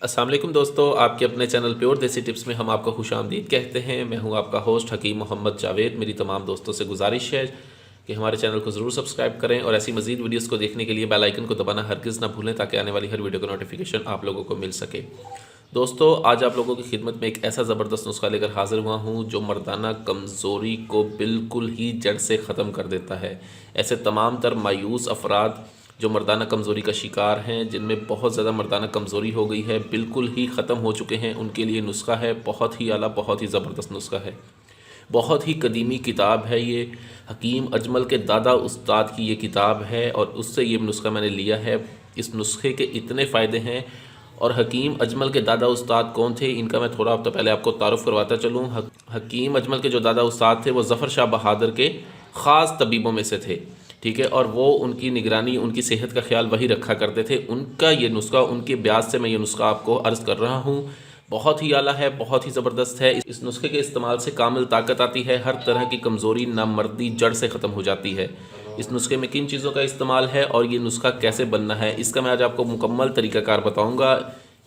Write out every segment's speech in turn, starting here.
अस्सलाम वालेकुम दोस्तों, आपके अपने चैनल प्योर देसी टिप्स में हम आपको खुशामदीद कहते हैं। मैं हूं आपका होस्ट हकीम मोहम्मद जावेद। मेरी तमाम दोस्तों से गुजारिश है कि हमारे चैनल को ज़रूर सब्सक्राइब करें और ऐसी मज़ीद वीडियोस को देखने के लिए बेल आइकन को दबाना हरगिज़ ना भूलें ताकि आने वाली हर वीडियो का नोटिफिकेशन आप लोगों को मिल सके। दोस्तों, आज आप लोगों की खिदमत में एक ऐसा ज़बरदस्त नुस्खा लेकर हाज़िर हुआ हूँ जो मर्दाना कमज़ोरी को बिल्कुल ही जड़ से ख़त्म कर देता है। ऐसे तमाम तर मायूस अफराद जो मर्दाना कमज़ोरी का शिकार हैं, जिनमें बहुत ज़्यादा मर्दाना कमज़ोरी हो गई है, बिल्कुल ही ख़त्म हो चुके हैं, उनके लिए नुस्खा है। बहुत ही आला, बहुत ही ज़बरदस्त नुस्खा है। बहुत ही कदीमी किताब है ये। हकीम अजमल के दादा उस्ताद की ये किताब है और उससे ये नुस्खा मैंने लिया है। इस नुस्खे के इतने फ़ायदे हैं। और हकीम अजमल के दादा उस्ताद कौन थे, इनका मैं थोड़ा हफ्ता पहले आपको तारुफ़ करवाता चलूँ। हकीम अजमल के जो दादा उस्ताद थे वो ज़फ़र शाह बहादुर के ख़ास तबीबों में से थे, ठीक है। और वो उनकी निगरानी, उनकी सेहत का ख्याल वही रखा करते थे। उनका ये नुस्खा, उनके ब्याज से मैं ये नुस्खा आपको अर्ज़ कर रहा हूँ। बहुत ही आला है, बहुत ही ज़बरदस्त है। इस नुस्खे के इस्तेमाल से कामिल ताकत आती है, हर तरह की कमज़ोरी, नामर्दी जड़ से ख़त्म हो जाती है। इस नुस्खे में किन चीज़ों का इस्तेमाल है और ये नुस्खा कैसे बनना है, इसका मैं आज आपको मुकम्मल तरीक़ाकार बताऊँगा।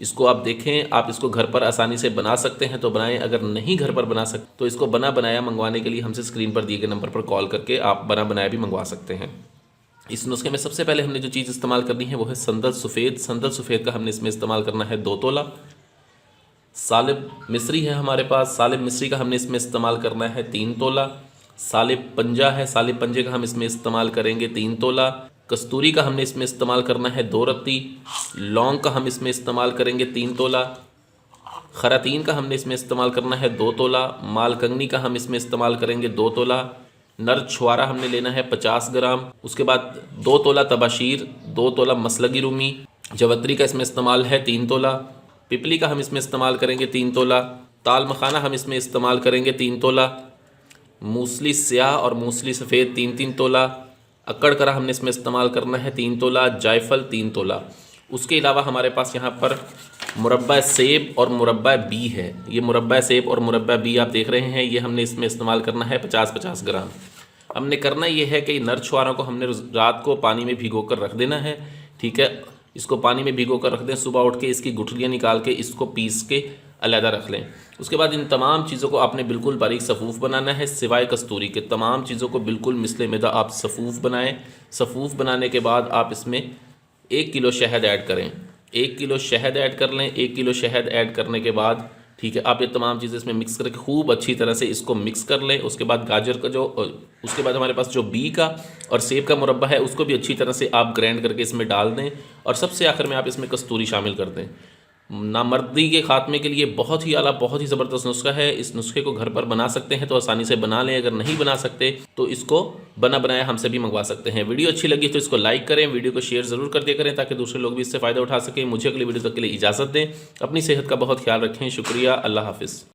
इसको आप देखें, आप इसको घर पर आसानी से बना सकते हैं तो बनाएं। अगर नहीं घर पर बना सकते तो इसको बना बनाया मंगवाने के लिए हमसे स्क्रीन पर दिए गए नंबर पर कॉल करके आप बना बनाया भी मंगवा सकते हैं। इस नुस्खे में सबसे पहले हमने जो चीज़ इस्तेमाल करनी है वो है संदल सफ़ेद। संदल सफ़ेद का हमने इसमें इस्तेमाल करना है 2 तोला। सालिब मिस्री है हमारे पास, सालिब मिस्री का हमने इसमें इस्तेमाल करना है 3 तोला। सालिब पंजा है, सालिब पंजे का हम इसमें इस्तेमाल करेंगे 3 तोला। कस्तूरी का हमने इसमें इस्तेमाल करना है 2 रत्ती। लौंग का हम इसमें इस्तेमाल करेंगे 3 तोला। खरातीन का हमने इसमें इस्तेमाल करना है 2 तोला। मालकंगनी का हम इसमें इस्तेमाल करेंगे 2 तोला। नर छुआरा हमने लेना है 50 ग्राम। उसके बाद 2 तोला तबाशीर, 2 तोला मसलगी रूमी। जवत्री का इसमें इस्तेमाल है 3 तोला। पिपली का हम इसमें इस्तेमाल करेंगे 3 तोला। ताल मखाना हम इसमें इस्तेमाल करेंगे 3 तोला। मूसली स्याह और मूसली सफ़ेद 3-3 तोला। अक्कड़ करा हमने इसमें इस्तेमाल करना है 3 तोला। जायफल 3 तोला। उसके अलावा हमारे पास यहाँ पर मुरब्बा सेब और मुरब्बा बी है। ये मुरब्बा सेब और मुरब्बा बी आप देख रहे हैं, ये हमने इसमें इस्तेमाल करना है 50-50 ग्राम। हमने करना ये है कि नर छुआरों को हमने रात को पानी में भिगो कर रख देना है, ठीक है। इसको पानी में भिगो कर रख दें, सुबह उठ के इसकी गुठलियाँ निकाल के इसको पीस के अलहदा रख लें। उसके बाद इन तमाम चीज़ों को आपने बिल्कुल बारीक सफ़ूफ़ बनाना है, सिवाय कस्तूरी के। तमाम चीज़ों को बिल्कुल मिसले मैदा आप सफ़ूफ़ बनाएं। सफ़ूफ़ बनाने के बाद आप इसमें 1 किलो शहद ऐड करें। 1 किलो शहद ऐड कर लें। 1 किलो शहद ऐड करने के बाद, ठीक है, आप ये तमाम चीज़ें इसमें मिक्स करके खूब अच्छी तरह से इसको मिक्स कर लें। उसके बाद गाजर का उसके बाद हमारे पास जो बी का और सेब का मुरब्बा है उसको भी अच्छी तरह से आप ग्राइंड करके इसमें डाल दें। और सबसे आखिर में आप इसमें कस्तूरी शामिल कर दें। नामर्दी के ख़ात्मे के लिए बहुत ही आला, बहुत ही ज़बरदस्त नुस्खा है। इस नुस्खे को घर पर बना सकते हैं तो आसानी से बना लें। अगर नहीं बना सकते तो इसको बना बनाया हमसे भी मंगवा सकते हैं। वीडियो अच्छी लगी तो इसको लाइक करें, वीडियो को शेयर ज़रूर कर दिया करें ताकि दूसरे लोग भी इससे फ़ायदा उठा सकें। मुझे अगली वीडियो तक के लिए इजाज़त दें। अपनी सेहत का बहुत ख्याल रखें। शुक्रिया। अल्लाह हाफ़िज़।